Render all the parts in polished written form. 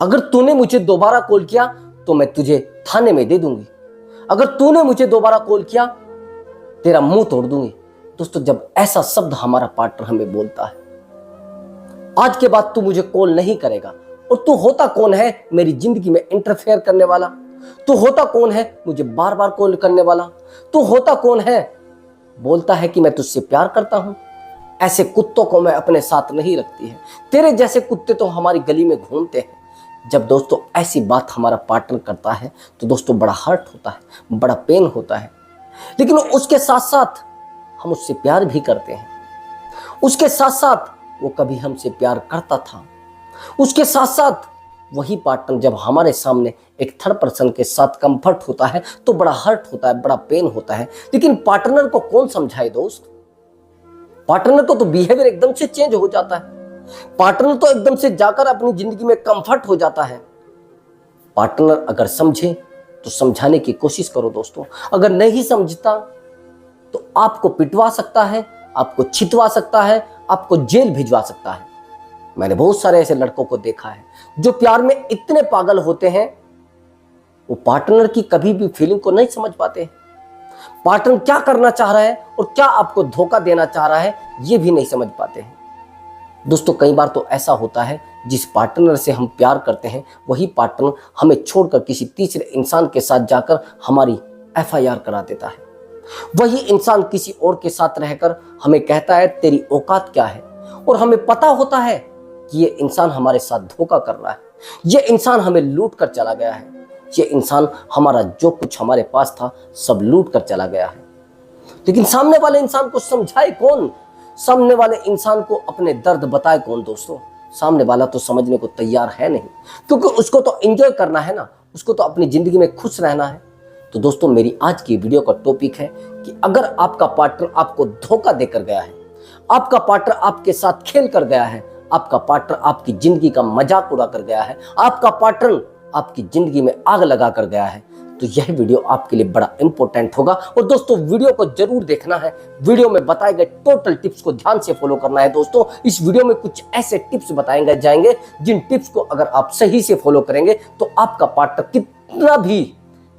अगर तूने मुझे दोबारा कॉल किया तो मैं तुझे थाने में दे दूंगी। अगर तूने मुझे दोबारा कॉल किया तेरा मुंह तोड़ दूंगी। दोस्तों, जब ऐसा शब्द हमारा पार्टनर हमें बोलता है, आज के बाद तू मुझे कॉल नहीं करेगा, और तू होता कौन है मेरी जिंदगी में इंटरफेयर करने वाला? तू होता कौन है मुझे बार बार कॉल करने वाला? तू होता कौन है बोलता है कि मैं तुझसे प्यार करता हूं? ऐसे कुत्तों को मैं अपने साथ नहीं रखती है। तेरे जैसे कुत्ते तो हमारी गली में घूमते हैं। जब दोस्तों ऐसी बात हमारा पार्टनर करता है तो दोस्तों बड़ा हर्ट होता है, बड़ा पेन होता है। लेकिन उसके साथ साथ हम उससे प्यार भी करते हैं। उसके साथ साथ वो कभी हमसे प्यार करता था। उसके साथ साथ वही पार्टनर जब हमारे सामने एक थर्ड पर्सन के साथ कंफर्ट होता है तो बड़ा हर्ट होता है, बड़ा पेन होता है। लेकिन पार्टनर को कौन समझाए दोस्त? पार्टनर को तो बिहेवियर एकदम से चेंज हो जाता है। पार्टनर तो एकदम से जाकर अपनी जिंदगी में कंफर्ट हो जाता है। पार्टनर अगर समझे तो समझाने की कोशिश करो दोस्तों। अगर नहीं समझता तो आपको पिटवा सकता है, आपको छितवा सकता है, आपको जेल भिजवा सकता है। मैंने बहुत सारे ऐसे लड़कों को देखा है जो प्यार में इतने पागल होते हैं, वो पार्टनर की कभी भी फीलिंग को नहीं समझ पाते। पार्टनर क्या करना चाह रहा है और क्या आपको धोखा देना चाह रहा है ये भी नहीं समझ पाते हैं। दोस्तों, कई बार तो ऐसा होता है जिस पार्टनर से हम प्यार करते हैं वही पार्टनर हमें छोड़कर किसी तीसरे इंसान के साथ जाकर हमारी FIR करा देता है। वही इंसान किसी और के साथ रहकर हमें कहता है तेरी औकात क्या है, और हमें पता होता है कि ये इंसान हमारे साथ धोखा कर रहा है, ये इंसान हमें लूट कर चला गया है, ये इंसान हमारा जो कुछ हमारे पास था सब लूट कर चला गया है। लेकिन सामने वाले इंसान को समझाए कौन? सामने वाले इंसान को अपने दर्द बताए कौन? दोस्तों, सामने वाला तो समझने को तैयार है नहीं, क्योंकि उसको तो एंजॉय करना है ना, उसको तो अपनी जिंदगी में खुश रहना है। तो दोस्तों, मेरी आज की वीडियो का टॉपिक है कि अगर आपका पार्टनर आपको धोखा देकर गया है, आपका पार्टनर आपके साथ खेल कर गया है, आपका पार्टनर आपकी जिंदगी का मजाक उड़ा कर गया है, आपका पार्टनर आपकी जिंदगी में आग लगा कर गया है, तो यह वीडियो आपके लिए बड़ा इंपॉर्टेंट होगा। और दोस्तों, वीडियो को जरूर देखना है। वीडियो में बताए गए टोटल टिप्स को ध्यान से फॉलो करना है। दोस्तों, इस वीडियो में कुछ ऐसे टिप्स बताएंगे जाएंगे जिन टिप्स को अगर आप सही से फॉलो करेंगे तो आपका पार्टनर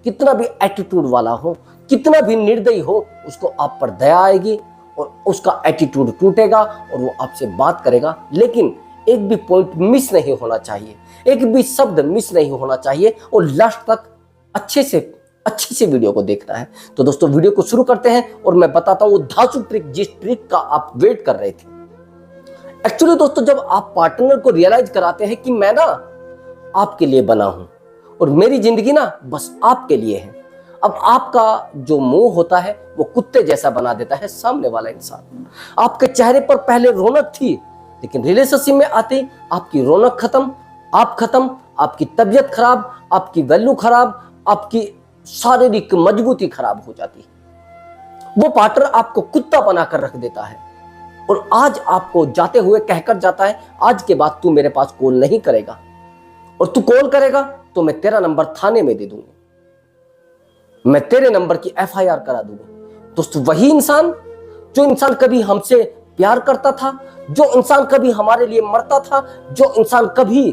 कितना भी एटीट्यूड वाला हो, कितना भी निर्दयी हो, उसको आप पर दया आएगी और उसका एटीट्यूड टूटेगा और वो आपसे बात करेगा। लेकिन एक भी पॉइंट मिस नहीं होना चाहिए, एक भी शब्द मिस नहीं होना चाहिए, और लास्ट तक अच्छे से वीडियो को देखना है। तो दोस्तों, वीडियो को शुरू करते हैं और मैं बताता हूं वो धांसू ट्रिक, जिस ट्रिक का आप वेट कर रहे थे। एक्चुअली दोस्तों, जब आप पार्टनर को रियलाइज कराते हैं कि मैं ना आपके लिए बना हूं और मेरी जिंदगी ना बस आपके लिए है, अब आपका जो मुंह होता है वो कुत्ते जैसा बना देता है सामने वाला इंसान। आपके चेहरे पर पहले रौनक थी, लेकिन रिलेशनशिप में आते आपकी रौनक खत्म, आप खत्म, आपकी तबीयत खराब, आपकी वैल्यू खराब, आपकी शारीरिक मजबूती खराब हो जाती है। वो पार्टनर आपको कुत्ता बनाकर रख देता है और आज आपको जाते हुए कहकर जाता है आज के बाद तू मेरे पास कॉल नहीं करेगा, और तू कॉल करेगा तो मैं तेरा नंबर थाने में दे दूंगी, मैं तेरे नंबर की FIR करा दूंगी। दोस्तों, वही इंसान जो इंसान कभी हमसे प्यार करता था, जो इंसान कभी हमारे लिए मरता था, जो इंसान कभी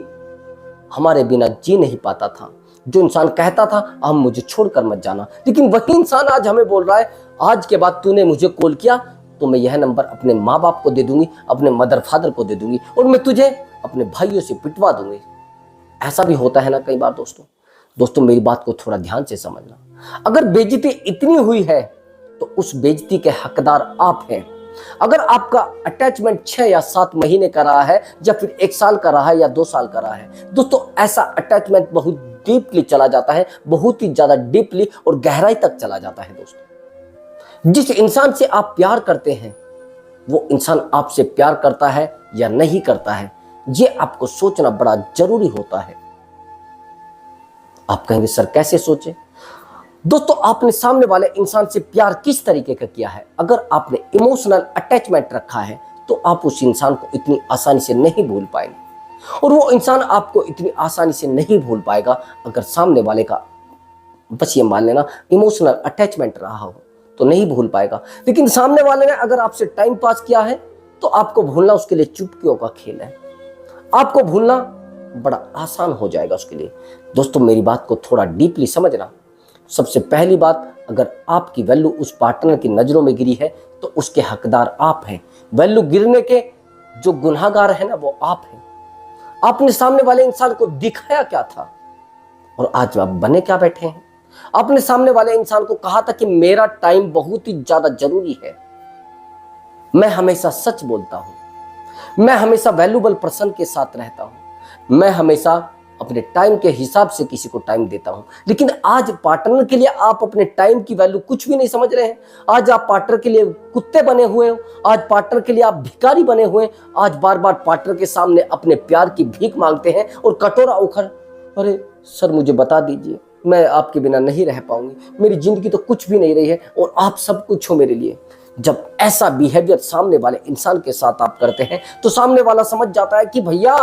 हमारे बिना जी नहीं पाता था, जो इंसान कहता था हम मुझे छोड़कर मत जाना, लेकिन वही इंसान आज हमें बोल रहा है आज के बाद तूने मुझे कॉल किया तो मैं यह नंबर अपने माँ बाप को दे दूंगी, अपने मदर फादर को दे दूंगी, और मैं तुझे अपने भाइयों से पिटवा दूंगी। ऐसा भी होता है ना कई बार। दोस्तों, मेरी बात को थोड़ा ध्यान से समझना। अगर बेइज्जती इतनी हुई है तो उस बेइज्जती के हकदार आप हैं। अगर आपका अटैचमेंट 6 या 7 महीने का रहा है, या फिर 1 साल का रहा है, या 2 साल का रहा है, दोस्तों ऐसा अटैचमेंट बहुत डीपली चला जाता है, बहुत ही ज्यादा डीपली और गहराई तक चला जाता है। दोस्तों, जिस इंसान से आप प्यार करते हैं वो इंसान आपसे प्यार करता है या नहीं करता है, ये आपको सोचना बड़ा जरूरी होता है। आप कहेंगे सर कैसे सोचे? दोस्तों, आपने सामने वाले इंसान से प्यार किस तरीके का किया है? अगर आपने इमोशनल अटैचमेंट रखा है तो आप उस इंसान को इतनी आसानी से नहीं भूल पाएंगे, और वो इंसान आपको इतनी आसानी से नहीं भूल पाएगा अगर सामने वाले का, बस ये मान लेना, इमोशनल अटैचमेंट रहा हो तो नहीं भूल पाएगा। लेकिन सामने वाले ने अगर आपसे टाइम पास किया है तो आपको भूलना उसके लिए चुटकियों का खेल है। आपको भूलना बड़ा आसान हो जाएगा उसके लिए। दोस्तों मेरी बात को थोड़ा डीपली समझना। सबसे पहली बात, अगर आपकी वैल्यू उस पार्टनर की नजरों में गिरी है तो उसके हकदार आप हैं। वैल्यू गिरने के जो गुनहगार है ना वो आप हैं। आपने सामने वाले इंसान को दिखाया क्या था और आज आप बने क्या बैठे हैं। आपने सामने वाले इंसान को कहा था कि मेरा टाइम बहुत ही ज्यादा जरूरी है, मैं हमेशा सच बोलता हूं, मैं हमेशा वैल्यूबल पर्सन के साथ रहता हूं, मैं हमेशा अपने टाइम के हिसाब से किसी को टाइम देता हूं। लेकिन आज पार्टनर के लिए आप अपने टाइम की वैल्यू कुछ भी नहीं समझ रहे हैं। आज आप पार्टनर के लिए कुत्ते बने हुए हो, आज पार्टनर के लिए आप भिखारी बने हुए हैं। आज बार बार पार्टनर के सामने अपने प्यार की भीख मांगते हैं और कटोरा उखड़, अरे सर मुझे बता दीजिए, मैं आपके बिना नहीं रह पाऊंगी, मेरी जिंदगी तो कुछ भी नहीं रही है और आप सब कुछ हो मेरे लिए। जब ऐसा बिहेवियर सामने वाले इंसान के साथ आप करते हैं तो सामने वाला समझ जाता है कि भैया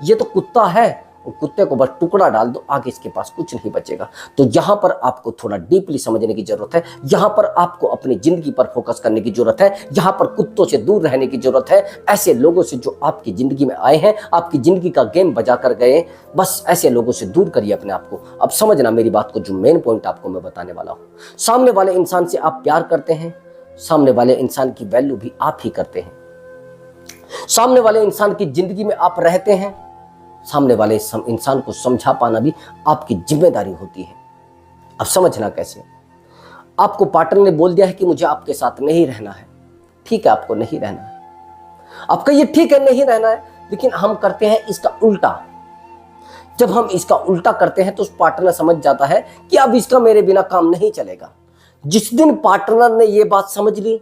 ये तो कुत्ता है और कुत्ते को बस टुकड़ा डाल दो, आगे इसके पास कुछ नहीं बचेगा। तो यहाँ पर आपको थोड़ा डीपली समझने की जरूरत है, यहाँ पर आपको अपनी जिंदगी पर फोकस करने की जरूरत है, यहाँ पर कुत्तों से दूर रहने की जरूरत है। ऐसे लोगों से जो आपकी जिंदगी में आए हैं, आपकी जिंदगी का गेम बजा कर गए, बस ऐसे लोगों से दूर करिए अपने आप को। अब समझना मेरी बात को, जो मेन पॉइंट आपको मैं बताने वाला हूँ। सामने वाले इंसान से आप प्यार करते हैं, सामने वाले इंसान की वैल्यू भी आप ही करते हैं। सामने वाले इंसान की जिंदगी में आप रहते हैं, सामने वाले इंसान को समझा पाना भी आपकी जिम्मेदारी होती है। अब समझना कैसे। आपको पार्टनर ने बोल दिया है कि मुझे आपके साथ नहीं रहना है, ठीक है आपको नहीं रहना है, आपका ये ठीक है नहीं रहना है, लेकिन हम करते हैं इसका उल्टा। जब हम इसका उल्टा करते हैं तो उस पार्टनर समझ जाता है कि अब इसका मेरे बिना काम नहीं चलेगा। जिस दिन पार्टनर ने ये बात समझ ली,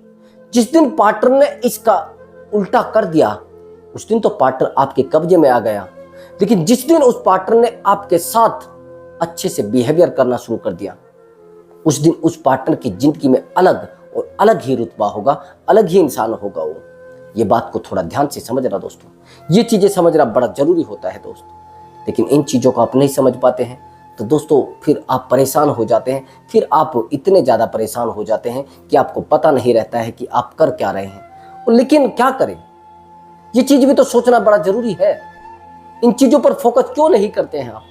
जिस दिन पार्टनर ने इसका उल्टा कर दिया, उस दिन तो पार्टनर आपके कब्जे में आ गया। लेकिन जिस दिन उस पार्टनर ने आपके साथ अच्छे से बिहेवियर करना शुरू कर दिया, उस दिन उस पार्टनर की जिंदगी में अलग और अलग ही रुतबा होगा, अलग ही इंसान होगा वो। ये बात को थोड़ा ध्यान से समझना दोस्तों, ये चीजें समझना बड़ा जरूरी होता है दोस्तों। लेकिन इन चीजों को आप नहीं समझ पाते हैं तो दोस्तों फिर आप परेशान हो जाते हैं। फिर आप इतने ज़्यादा परेशान हो जाते हैं कि आपको पता नहीं रहता है कि आप कर क्या रहे हैं। लेकिन क्या करें, ये चीज़ भी तो सोचना बड़ा जरूरी है। इन चीज़ों पर फोकस क्यों नहीं करते हैं आप?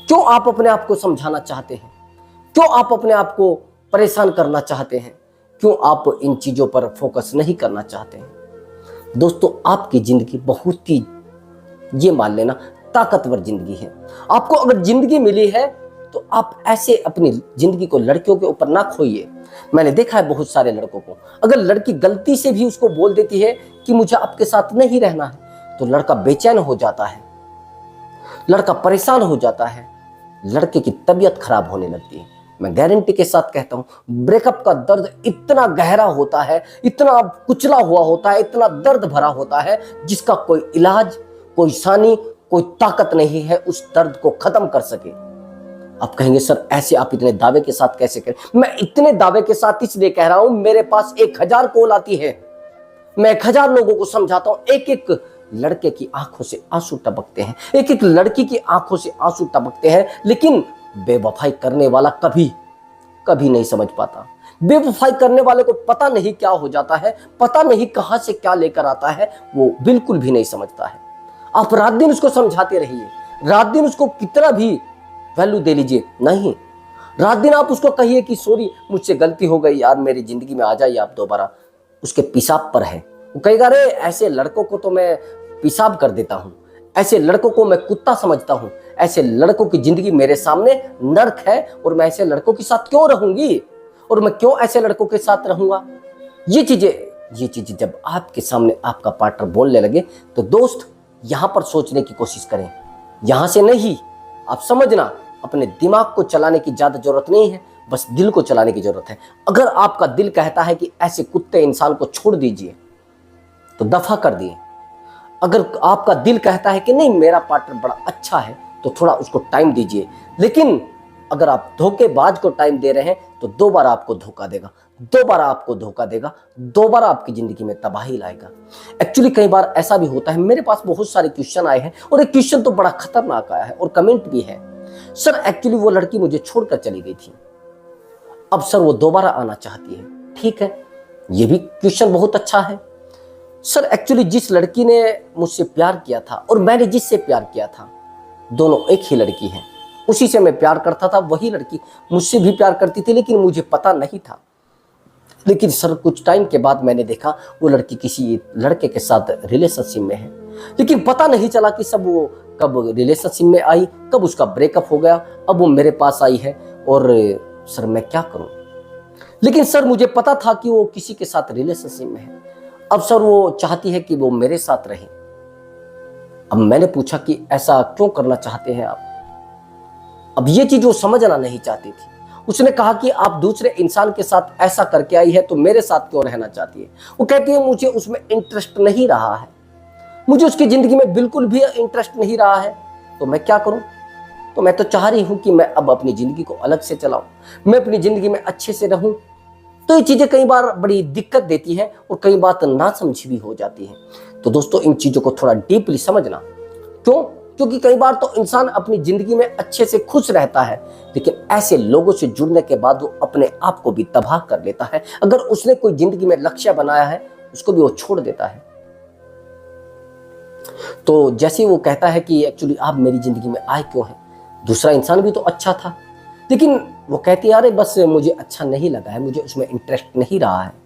क्यों आप अपने आप को समझाना चाहते हैं? क्यों आप अपने आप को परेशान करना चाहते हैं? क्यों आप इन चीज़ों पर फोकस नहीं करना चाहते हैं? दोस्तों आपकी ज़िंदगी बहुत ही, ये मान लेना, ताकतवर जिंदगी है। आपको अगर जिंदगी मिली है तो आप ऐसे अपनी जिंदगी को लड़कियों के ऊपर ना खोइए। मैंने देखा है बहुत सारे लड़कों को, अगर लड़की गलती से भी उसको बोल देती है कि मुझे आपके साथ नहीं रहना है, तो लड़का बेचैन हो जाता है, लड़का परेशान हो जाता है, लड़के की तबीयत खराब होने लगती है। मैं गारंटी के साथ कहता हूं, ब्रेकअप का दर्द इतना गहरा होता है, इतना कुचला हुआ होता है, इतना दर्द भरा होता है, जिसका कोई इलाज, कोई सानी, कोई ताकत नहीं है उस दर्द को खत्म कर सके। आप कहेंगे सर ऐसे आप इतने दावे के साथ कैसे करें? मैं इतने दावे के साथ इसलिए कह रहा हूं, मेरे पास 1000 कॉल आती है, मैं 1000 लोगों को समझाता हूं। एक एक लड़के की आंखों से आंसू टपकते हैं, एक एक लड़की की आंखों से आंसू टपकते हैं, लेकिन बेवफाई करने वाला कभी कभी नहीं समझ पाता। बेवफाई करने वाले को पता नहीं क्या हो जाता है, पता नहीं कहां से क्या लेकर आता है, वो बिल्कुल भी नहीं समझता है। आप रात दिन उसको समझाते रहिए, रात दिन उसको कितना भी वैल्यू दे लीजिए, नहीं, रात दिन आप उसको कहिए कि सॉरी मुझसे गलती हो गई यार, मेरी जिंदगी में आ जाइए आप दोबारा, उसके पेशाब पर है। वो कहेगा अरे ऐसे लड़कों को तो मैं पेशाब कर देता हूं, ऐसे लड़कों को मैं कुत्ता समझता हूं, ऐसे लड़कों की जिंदगी मेरे सामने नर्क है और मैं ऐसे लड़कों के साथ क्यों रहूंगी और मैं क्यों ऐसे लड़कों के साथ रहूंगा। ये चीजें जब आपके सामने आपका पार्टनर बोलने लगे तो दोस्त यहां पर सोचने की कोशिश करें, यहां से नहीं। आप समझना, अपने दिमाग को चलाने की ज्यादा जरूरत नहीं है, बस दिल को चलाने की जरूरत है। अगर आपका दिल कहता है कि ऐसे कुत्ते इंसान को छोड़ दीजिए तो दफा कर दिए। अगर आपका दिल कहता है कि नहीं मेरा पार्टनर बड़ा अच्छा है तो थोड़ा उसको टाइम दीजिए। लेकिन अगर आप धोखेबाज को टाइम दे रहे हैं तो दोबारा आपको धोखा देगा, दोबारा आपको धोखा देगा, दोबारा आपकी जिंदगी में तबाही लाएगा। एक्चुअली कई बार ऐसा भी होता है, मेरे पास बहुत सारे क्वेश्चन आए हैं और एक क्वेश्चन तो बड़ा खतरनाक आया है और कमेंट भी है, सर एक्चुअली वो लड़की मुझे छोड़कर चली गई थी, अब सर वो दोबारा आना चाहती है। ठीक है, ये भी क्वेश्चन बहुत अच्छा है। सर एक्चुअली जिस लड़की ने मुझसे प्यार किया था और मैंने जिससे प्यार किया था, दोनों एक ही लड़की हैं, उसी से मैं प्यार करता था, वही लड़की मुझसे भी प्यार करती थी, लेकिन मुझे पता नहीं था। लेकिन सर कुछ टाइम के बाद मैंने देखा वो लड़की किसी लड़के के साथ रिलेशनशिप में है, लेकिन पता नहीं चला कि सब वो कब रिलेशनशिप में आई, कब उसका ब्रेकअप हो गया, अब वो मेरे पास आई है और सर मैं क्या करूं। लेकिन सर मुझे पता था कि वो किसी के साथ रिलेशनशिप में है। अब सर वो चाहती है कि वो मेरे साथ रहे। अब मैंने पूछा कि ऐसा क्यों करना चाहते हैं आप। अब ये चीज वो समझना नहीं चाहती थी। उसने कहा कि आप दूसरे इंसान के साथ ऐसा करके आई है तो मेरे साथ क्यों रहना चाहती है। वो कहती है मुझे उसमें इंटरेस्ट नहीं रहा है, मुझे उसकी जिंदगी में बिल्कुल भी इंटरेस्ट नहीं रहा है, तो मैं क्या करूं। तो मैं तो चाह रही हूं कि मैं अब अपनी जिंदगी को अलग से चलाऊं, मैं अपनी जिंदगी में अच्छे से रहूं। तो ये चीजें कई बार बड़ी दिक्कत देती है और कई बात नासमझी भी हो जाती है। तो दोस्तों इन चीजों को थोड़ा डीपली समझना। क्यों? क्योंकि कई बार तो इंसान अपनी जिंदगी में अच्छे से खुश रहता है, लेकिन ऐसे लोगों से जुड़ने के बाद वो अपने आप को भी तबाह कर लेता है। अगर उसने कोई जिंदगी में लक्ष्य बनाया है उसको भी वो छोड़ देता है। तो जैसे वो कहता है कि एक्चुअली आप मेरी जिंदगी में आए क्यों हैं, दूसरा इंसान भी तो अच्छा था, लेकिन वो कहती है अरे बस मुझे अच्छा नहीं लगा है, मुझे उसमें इंटरेस्ट नहीं रहा है।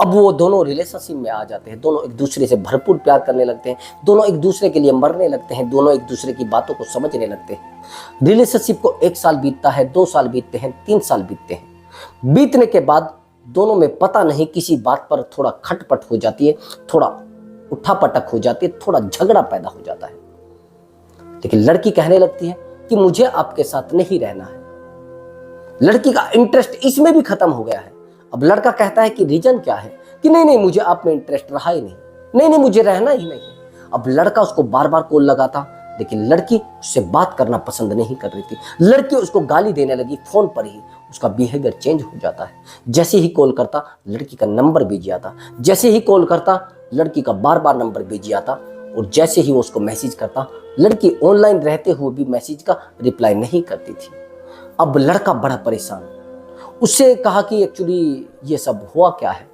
अब वो दोनों रिलेशनशिप में आ जाते हैं, दोनों एक दूसरे से भरपूर प्यार करने लगते हैं, दोनों एक दूसरे के लिए मरने लगते हैं, दोनों एक दूसरे की बातों को समझने लगते हैं। रिलेशनशिप को 1 साल बीतता है, 2 साल बीतते हैं, 3 साल बीतते हैं। बीतने के बाद दोनों में पता नहीं किसी बात पर थोड़ा खटपट हो जाती है, थोड़ा उठापटक हो जाती है, थोड़ा झगड़ा पैदा हो जाता है। लेकिन लड़की कहने लगती है कि मुझे आपके साथ नहीं रहना है। लड़की का इंटरेस्ट इसमें भी खत्म हो गया है। अब लड़का कहता है कि रीजन क्या है, कि नहीं नहीं मुझे आप में इंटरेस्ट रहा ही नहीं, नहीं नहीं मुझे रहना ही नहीं। अब लड़का उसको बार बार कॉल लगाता, लेकिन लड़की उससे बात करना पसंद नहीं कर रही थी। लड़की उसको गाली देने लगी फोन पर ही, उसका बिहेवियर चेंज हो जाता है। जैसे ही कॉल करता लड़की का नंबर बिजी आता, जैसे ही कॉल करता लड़की का बार बार नंबर बिजी आता, और जैसे ही वो उसको मैसेज करता लड़की ऑनलाइन रहते हुए भी मैसेज का रिप्लाई नहीं करती थी। अब लड़का बड़ा परेशान, उससे कहा कि एक्चुअली ये सब हुआ क्या है।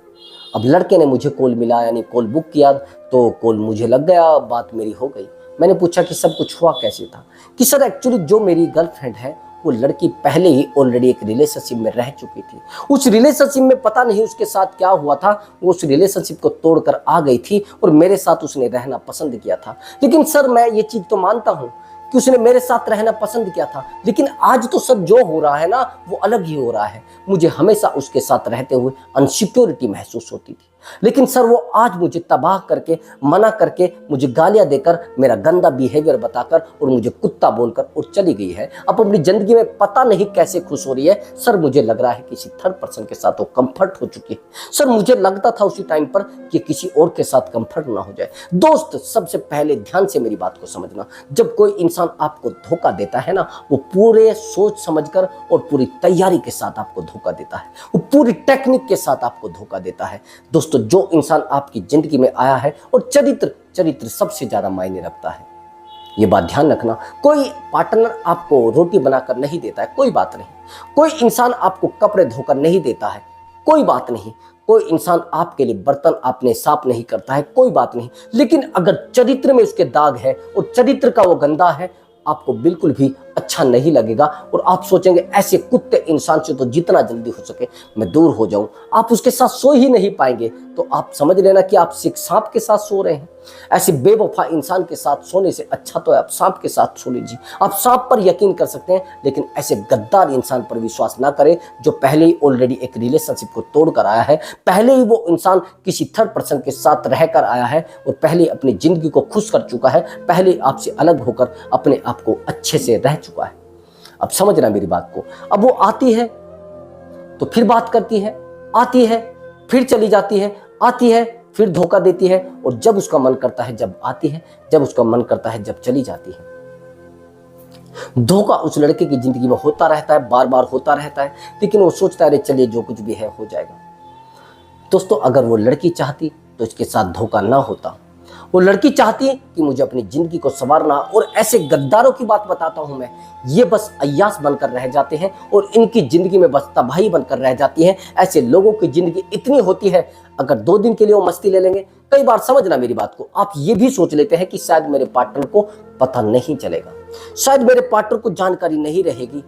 अब लड़के ने मुझे कॉल मिला, यानी कॉल बुक किया, तो कॉल मुझे लग गया, बात मेरी हो गई। मैंने पूछा कि सब कुछ हुआ कैसे था, कि सर एक्चुअली जो मेरी गर्लफ्रेंड है वो लड़की पहले ही ऑलरेडी एक रिलेशनशिप में रह चुकी थी। उस रिलेशनशिप में पता नहीं उसके साथ क्या हुआ था, वो उस रिलेशनशिप को तोड़कर आ गई थी और मेरे साथ उसने रहना पसंद किया था। लेकिन सर मैं ये चीज तो मानता हूँ कि उसने मेरे साथ रहना पसंद किया था, लेकिन आज तो सब जो हो रहा है ना वो अलग ही हो रहा है। मुझे हमेशा उसके साथ रहते हुए अनसिक्योरिटी महसूस होती थी, लेकिन सर वो आज मुझे तबाह करके, मना करके, मुझे गालियां देकर, मेरा गंदा बिहेवियर बताकर और मुझे कुत्ता बोलकर और चली गई है। अब अपनी जिंदगी में पता नहीं कैसे खुश हो रही है। सर मुझे लग रहा है किसी थर्ड पर्सन के साथ वो कंफर्ट हो चुकी है। सर मुझे लगता था उसी टाइम पर कि किसी और के साथ कंफर्ट ना हो जाए। दोस्त सबसे पहले ध्यान से मेरी बात को समझना, जब कोई इंसान आपको धोखा देता है ना, वो पूरे सोच समझकर और पूरी तैयारी के साथ आपको धोखा देता है, वो पूरी टेक्निक के साथ आपको धोखा देता है। दोस्तों जो इंसान आपकी जिंदगी में आया है, और चरित्र सबसे ज्यादा मायने रखता है, ये बात ध्यान रखना। कोई पार्टनर आपको रोटी बनाकर नहीं देता है, कोई बात नहीं। कोई इंसान आपको कपड़े धोकर नहीं देता है, कोई बात नहीं। कोई इंसान आपके लिए बर्तन आपने साफ नहीं करता है, कोई बात नहीं। लेकिन अगर चरित्र में उसके दाग है और चरित्र का वो गंदा है, आपको बिल्कुल भी अच्छा नहीं लगेगा और आप सोचेंगे ऐसे कुत्ते इंसान से तो जितना जल्दी हो सके मैं दूर हो जाऊं। आप उसके साथ सो ही नहीं पाएंगे, तो आप समझ लेना कि आप सिर्फ सांप के साथ सो रहे हैं। ऐसे बेवफा इंसान के साथ सोने से अच्छा तो आप सांप के साथ सो लीजिए। आप सांप पर यकीन कर सकते हैं, लेकिन ऐसे गद्दार इंसान पर विश्वास ना करें जो पहले ही ऑलरेडी एक रिलेशनशिप को तोड़कर आया है, पहले ही वो इंसान किसी थर्ड पर्सन के साथ रहकर आया है और पहले अपनी जिंदगी को खुश कर चुका है, पहले आपसे अलग होकर अपने आप को अच्छे से रह चुका है। अब समझना मेरी बात को। अब वो आती है तो फिर बात करती है, आती है फिर चली जाती है, आती है फिर धोखा देती है, और जब उसका मन करता है जब आती है, जब उसका मन करता है जब चली जाती है। धोखा उस लड़के की जिंदगी में होता रहता है, बार बार होता रहता है, लेकिन वो सोचता है चलिए जो कुछ भी है हो जाएगा। दोस्तों अगर वो लड़की चाहती तो इसके साथ धोखा ना होता, वो लड़की चाहती है कि मुझे अपनी जिंदगी को संवारना, और ऐसे गद्दारों की बात बताता हूं मैं, ये बस अय्यास बनकर रह जाते हैं और इनकी जिंदगी में बस तबाही बनकर रह जाती है। ऐसे लोगों की जिंदगी इतनी होती है, अगर 2 दिन के लिए वो मस्ती ले लेंगे, कई बार समझना मेरी बात को, आप ये भी सोच लेते हैं कि शायद मेरे पार्टनर को पता नहीं चलेगा, शायद मेरे पार्टनर को जानकारी नहीं रहेगी,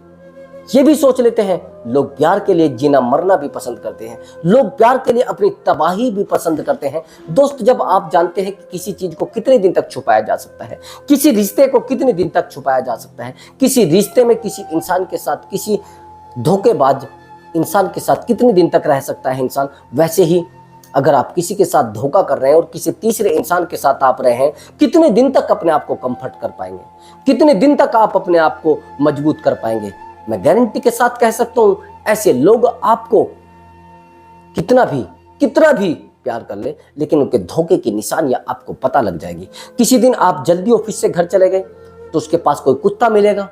ये भी सोच लेते हैं। लोग प्यार के लिए जीना मरना भी पसंद करते हैं, लोग प्यार के लिए अपनी तबाही भी पसंद करते हैं। दोस्त, जब आप जानते हैं कि किसी चीज को कितने दिन तक छुपाया जा सकता है, किसी रिश्ते को कितने दिन तक छुपाया जा सकता है, किसी रिश्ते में किसी इंसान के साथ, किसी धोखेबाज इंसान के साथ कितने दिन तक रह सकता है इंसान, वैसे ही अगर आप किसी के साथ धोखा कर रहे हैं और किसी तीसरे इंसान के साथ आप रहे हैं, कितने दिन तक अपने आप को कंफर्ट कर पाएंगे, कितने दिन तक आप अपने आप को मजबूत कर पाएंगे। मैं गारंटी के साथ कह सकता हूं, ऐसे लोग आपको कितना भी प्यार कर ले, लेकिन उनके धोखे की निशानियां आपको पता लग जाएगी। किसी दिन आप जल्दी ऑफिस से घर चले गए तो उसके पास कोई कुत्ता मिलेगा,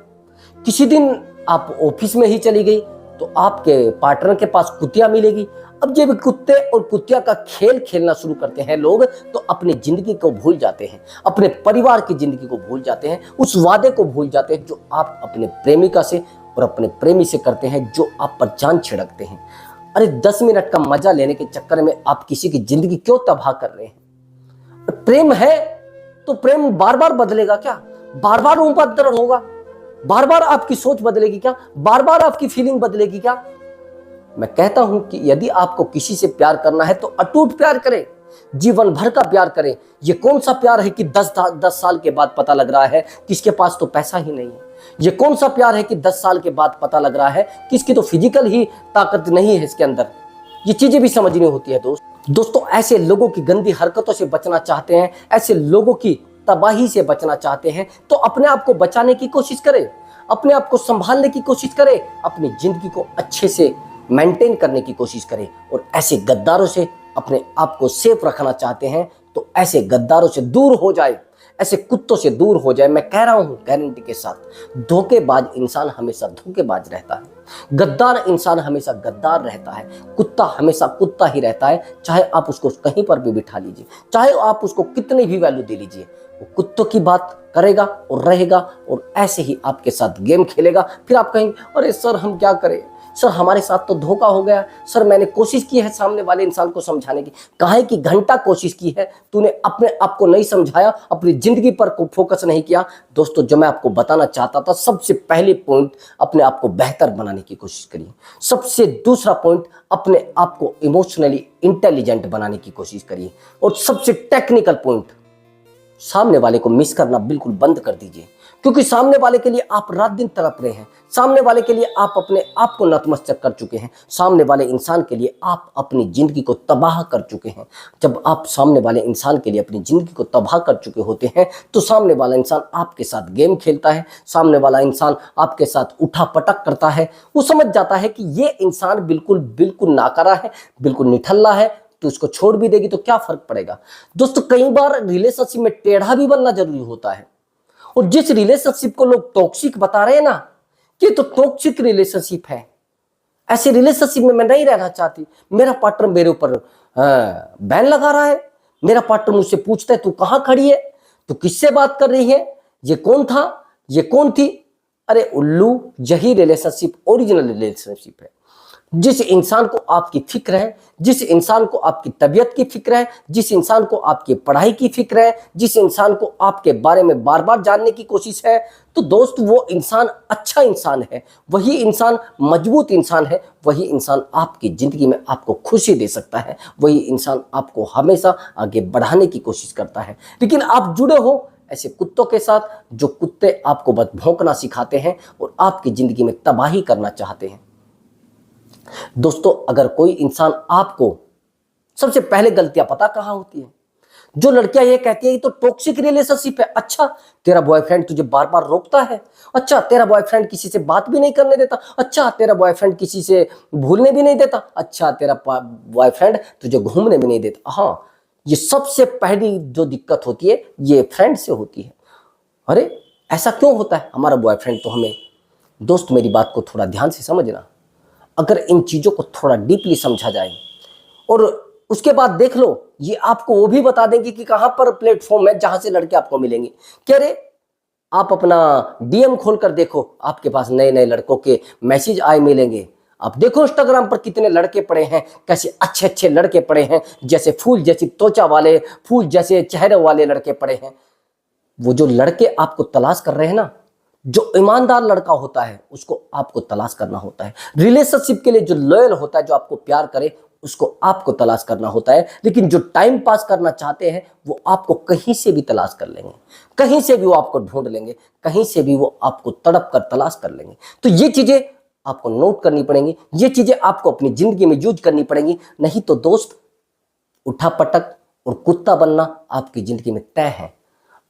किसी दिन आप ऑफिस में ही चली गई तो आपके पार्टनर के पास कुतिया मिलेगी। अब जब कुत्ते और कुतिया का खेल खेलना शुरू करते हैं लोग, तो अपनी जिंदगी को भूल जाते हैं, अपने परिवार की जिंदगी को भूल जाते हैं, उस वादे को भूल जाते हैं जो आप अपने प्रेमिका से और अपने प्रेमी से करते हैं, जो आप पर जान छिड़कते हैं। अरे 10 मिनट का मजा लेने के चक्कर में आप किसी की जिंदगी क्यों तबाह कर रहे हैं? प्रेम है तो प्रेम बार बार बदलेगा क्या? बार बार रूपांतरण होगा? बार बार आपकी सोच बदलेगी क्या? बार बार आपकी फीलिंग बदलेगी क्या? मैं कहता हूं कि यदि आपको किसी से प्यार करना है तो अटूट प्यार करें, जीवन भर का प्यार करें। ये कौन सा प्यार है कि 10 साल के बाद पता लग रहा है कि इसके पास तो पैसा ही नहीं है? ये कौन सा प्यार है कि 10 साल के बाद पता लग रहा है कि इसकी तो फिजिकल ही ताकत नहीं है इसके अंदर? ये चीजें भी समझनी होती है दोस्तों। ऐसे लोगों की गंदी हरकतों से बचना चाहते हैं, ऐसे लोगों की तबाही से बचना चाहते हैं, तो अपने आप को बचाने की कोशिश करें, अपने आप को संभालने की कोशिश करें, अपनी जिंदगी को अच्छे से मेंटेन करने की कोशिश करें। और ऐसे गद्दारों से अपने आप को सेफ रखना चाहते हैं तो ऐसे गद्दारों से दूर हो जाए, ऐसे कुत्तों से दूर हो जाए। मैं कह रहा हूं गारंटी के साथ, धोखेबाज इंसान हमेशा धोखेबाज रहता है, गद्दार इंसान हमेशा गद्दार रहता है, कुत्ता हमेशा कुत्ता ही रहता है। चाहे आप उसको कहीं पर भी बिठा लीजिए, चाहे आप उसको कितनी भी वैल्यू दे लीजिए, वो कुत्तों की बात करेगा और रहेगा और ऐसे ही आपके साथ गेम खेलेगा। फिर आप कहेंगे, अरे सर हम क्या करें, सर हमारे साथ तो धोखा हो गया, सर मैंने कोशिश की है सामने वाले इंसान को समझाने की। काहे की घंटा कोशिश की है, तूने अपने आप को नहीं समझाया, अपनी जिंदगी पर फोकस नहीं किया। दोस्तों, जो मैं आपको बताना चाहता था, सबसे पहले पॉइंट, अपने आप को बेहतर बनाने की कोशिश करिए। सबसे दूसरा पॉइंट, अपने आप को इमोशनली इंटेलिजेंट बनाने की कोशिश करिए। और सबसे टेक्निकल पॉइंट, सामने वाले को मिस करना बिल्कुल बंद कर दीजिए, क्योंकि सामने वाले के लिए आप रात दिन तड़प रहे हैं, सामने वाले के लिए आप अपने आप को नतमस्तक कर चुके हैं, सामने वाले इंसान के लिए आप अपनी जिंदगी को तबाह कर चुके हैं। जब आप सामने वाले इंसान के लिए अपनी जिंदगी को तबाह कर चुके होते हैं तो सामने वाला इंसान आपके साथ गेम खेलता है, सामने वाला इंसान आपके साथ उठा पटक करता है। वो समझ जाता है कि ये इंसान बिल्कुल नाकारा है, बिल्कुल निठल्ला है, तो उसको छोड़ भी देगी तो क्या फर्क पड़ेगा। दोस्तों, कई बार रिलेशनशिप में टेढ़ा भी बनना जरूरी होता है, और जिस रिलेशनशिप को लोग टॉक्सिक बता रहे हैं ना, ये तो टॉक्सिक रिलेशनशिप है। ऐसे रिलेशनशिप में मैं नहीं रहना चाहती। मेरा पार्टनर मेरे ऊपर बैन लगा रहा है, मेरा पार्टनर मुझसे पूछता है तू कहां खड़ी है, तू किससे बात कर रही है, ये कौन था, ये कौन थी। अरे उल्लू, यही रिलेशनशिप ओरिजिनल रिलेशनशिप है। जिस इंसान को आपकी फिक्र है, जिस इंसान को आपकी तबीयत की फिक्र है, जिस इंसान को आपकी पढ़ाई की फिक्र है, जिस इंसान को आपके बारे में बार बार जानने की कोशिश है, तो दोस्त वो इंसान अच्छा इंसान है, वही इंसान मजबूत इंसान है, वही इंसान आपकी जिंदगी में आपको खुशी दे सकता है, वही इंसान आपको हमेशा आगे बढ़ाने की कोशिश करता है। लेकिन आप जुड़े हो ऐसे कुत्तों के साथ, जो कुत्ते आपको बस भौंकना सिखाते हैं और आपकी जिंदगी में तबाही करना चाहते हैं। दोस्तों, अगर कोई इंसान आपको, सबसे पहले गलतियां पता कहां होती है? जो लड़कियां ये कहती है ये तो टॉक्सिक रिलेशनशिप है। अच्छा, तेरा बॉयफ्रेंड तुझे बार बार रोकता है, अच्छा तेरा बॉयफ्रेंड किसी से बात भी नहीं करने देता, अच्छा तेरा बॉयफ्रेंड किसी से भूलने भी नहीं देता, अच्छा तेरा बॉयफ्रेंड तुझे घूमने भी नहीं देता। हाँ, ये सबसे पहली जो दिक्कत होती है ये फ्रेंड से होती है। अरे ऐसा क्यों होता है, हमारा बॉयफ्रेंड तो हमें। दोस्त, मेरी बात को थोड़ा ध्यान से समझना। अगर इन चीज़ों को थोड़ा डीपली समझा जाए और उसके बाद देख लो, ये आपको वो भी बता देंगे कि कहां पर प्लेटफॉर्म है जहां से लड़के आपको मिलेंगे। कह रहे आप अपना डीएम खोलकर देखो, आपके पास नए नए लड़कों के मैसेज आए मिलेंगे। आप देखो इंस्टाग्राम पर कितने लड़के पड़े हैं, कैसे अच्छे अच्छे लड़के पड़े हैं, जैसे फूल जैसी त्वचा वाले, फूल जैसे चेहरे वाले लड़के पड़े हैं। वो जो लड़के आपको तलाश कर रहे हैं ना, जो ईमानदार लड़का होता है उसको आपको तलाश करना होता है। रिलेशनशिप के लिए जो लॉयल होता है, जो आपको प्यार करे, उसको आपको तलाश करना होता है। लेकिन जो टाइम पास करना चाहते हैं वो आपको कहीं से भी तलाश कर लेंगे, कहीं से भी वो आपको ढूंढ लेंगे, कहीं से भी वो आपको तड़प कर तलाश कर लेंगे। तो ये चीजें आपको नोट करनी पड़ेंगी, ये चीजें आपको अपनी जिंदगी में यूज करनी पड़ेंगी। नहीं तो दोस्त, उठा पटक और कुत्ता बनना आपकी जिंदगी में तय है,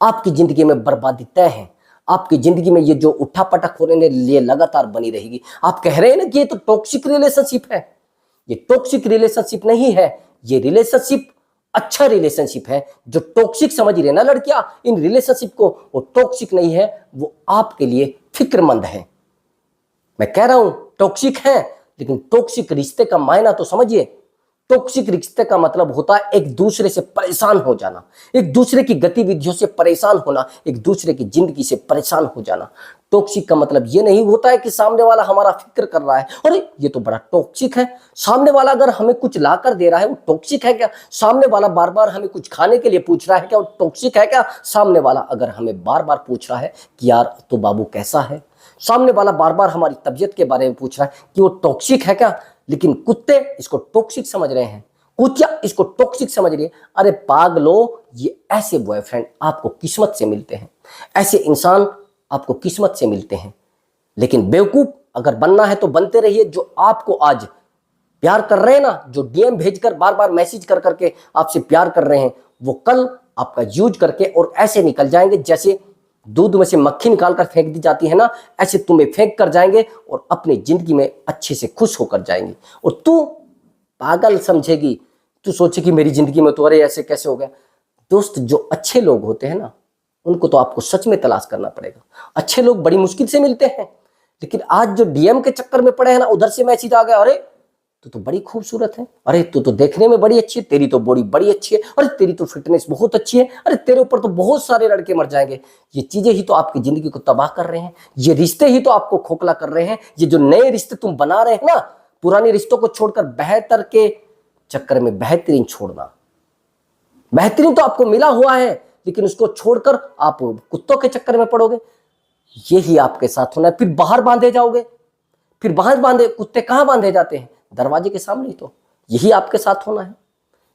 आपकी जिंदगी में बर्बादी तय है। आपकी जिंदगी में ये जो उठा पटक होने के लिए लगातार बनी रहेगी। आप कह रहे हैं ना कि ये तो टॉक्सिक रिलेशनशिप है, ये टॉक्सिक रिलेशनशिप नहीं है, ये रिलेशनशिप अच्छा रिलेशनशिप है। जो टॉक्सिक समझ रहे हैं ना लड़कियां इन रिलेशनशिप को, वो टॉक्सिक नहीं है, वो आपके लिए फिक्रमंद है। मैं कह रहा हूं टॉक्सिक है, लेकिन टॉक्सिक रिश्ते का मायना तो समझिए। टॉक्सिक रिश्ते का मतलब होता है एक दूसरे से परेशान हो जाना, एक दूसरे की गतिविधियों से परेशान होना, एक दूसरे की जिंदगी से परेशान हो जाना। टॉक्सिक का मतलब ये नहीं होता है कि सामने वाला हमारा फिक्र कर रहा है, अरे ये तो बड़ा टॉक्सिक है। सामने वाला अगर हमें कुछ ला कर दे रहा है वो टॉक्सिक है क्या? सामने वाला बार बार हमें कुछ खाने के लिए पूछ रहा है क्या, वो टॉक्सिक है क्या? सामने वाला अगर हमें बार बार पूछ रहा है कि यार तो बाबू कैसा है, सामने वाला बार बार हमारी तबीयत के बारे में पूछ रहा है, कि वो टॉक्सिक है क्या? लेकिन कुत्ते इसको टॉक्सिक समझ रहे हैं, कुतिया इसको टॉक्सिक समझ रही है। अरे पागलो, ये ऐसे बॉयफ्रेंड आपको किस्मत से मिलते हैं, ऐसे इंसान आपको किस्मत से मिलते हैं। लेकिन बेवकूफ अगर बनना है तो बनते रहिए। जो आपको आज प्यार कर रहे हैं ना, जो डीएम भेजकर बार बार मैसेज कर करके आपसे प्यार कर रहे हैं, वो कल आपका यूज करके और ऐसे निकल जाएंगे जैसे दूध में से मक्खी निकाल कर फेंक दी जाती है ना, ऐसे तुम्हें फेंक कर जाएंगे और अपनी जिंदगी में अच्छे से खुश होकर जाएंगे। और तू पागल समझेगी, तू सोचे कि मेरी जिंदगी में तो अरे ऐसे कैसे हो गया। दोस्त, जो अच्छे लोग होते हैं ना, उनको तो आपको सच में तलाश करना पड़ेगा। अच्छे लोग बड़ी मुश्किल से मिलते हैं, लेकिन आज जो डीएम के चक्कर में पड़े हैं ना, उधर से मैसेज आ गया, अरे तू तो बड़ी खूबसूरत है, अरे तू तो देखने में बड़ी अच्छी है, तेरी तो बॉडी बड़ी अच्छी है, अरे तेरी तो फिटनेस बहुत अच्छी है, अरे तेरे ऊपर तो बहुत सारे लड़के मर जाएंगे। ये चीजें ही तो आपकी जिंदगी को तबाह कर रहे हैं, ये रिश्ते ही तो आपको खोखला कर रहे हैं। ये जो नए रिश्ते तुम बना रहे हैं ना, पुराने रिश्तों को छोड़कर बेहतर के चक्कर में बेहतरीन छोड़ना। बेहतरीन तो आपको मिला हुआ है, लेकिन उसको छोड़कर आप कुत्तों के चक्कर में पड़ोगे। यही आपके साथ होना है। फिर बाहर बांधे जाओगे, फिर बाहर बांधे, कुत्ते कहां बांधे जाते हैं? दरवाजे के सामने ही तो। यही आपके साथ होना है,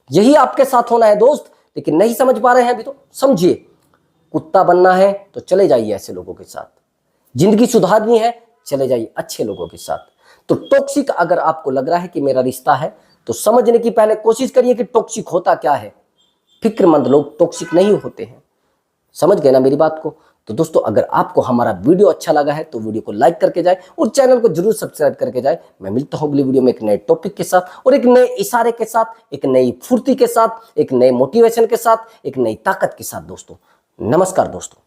यही आपके साथ होना है दोस्त। लेकिन नहीं समझ पा रहे हैं अभी तो समझिए। कुत्ता बनना है तो चले जाइए ऐसे लोगों के साथ, जिंदगी सुधारनी है चले जाइए अच्छे लोगों के साथ। तो टॉक्सिक अगर आपको लग रहा है कि मेरा रिश्ता है, तो समझने की पहले कोशिश करिए कि टॉक्सिक होता क्या है। फिक्रमंद लोग टॉक्सिक नहीं होते हैं। समझ गए ना मेरी बात को? तो दोस्तों, अगर आपको हमारा वीडियो अच्छा लगा है तो वीडियो को लाइक करके जाए और चैनल को जरूर सब्सक्राइब करके जाए। मैं मिलता हूं अगली वीडियो में एक नए टॉपिक के साथ और एक नए इशारे के साथ, एक नई फुर्ती के साथ, एक नए मोटिवेशन के साथ, एक नई ताकत के साथ। दोस्तों नमस्कार दोस्तों।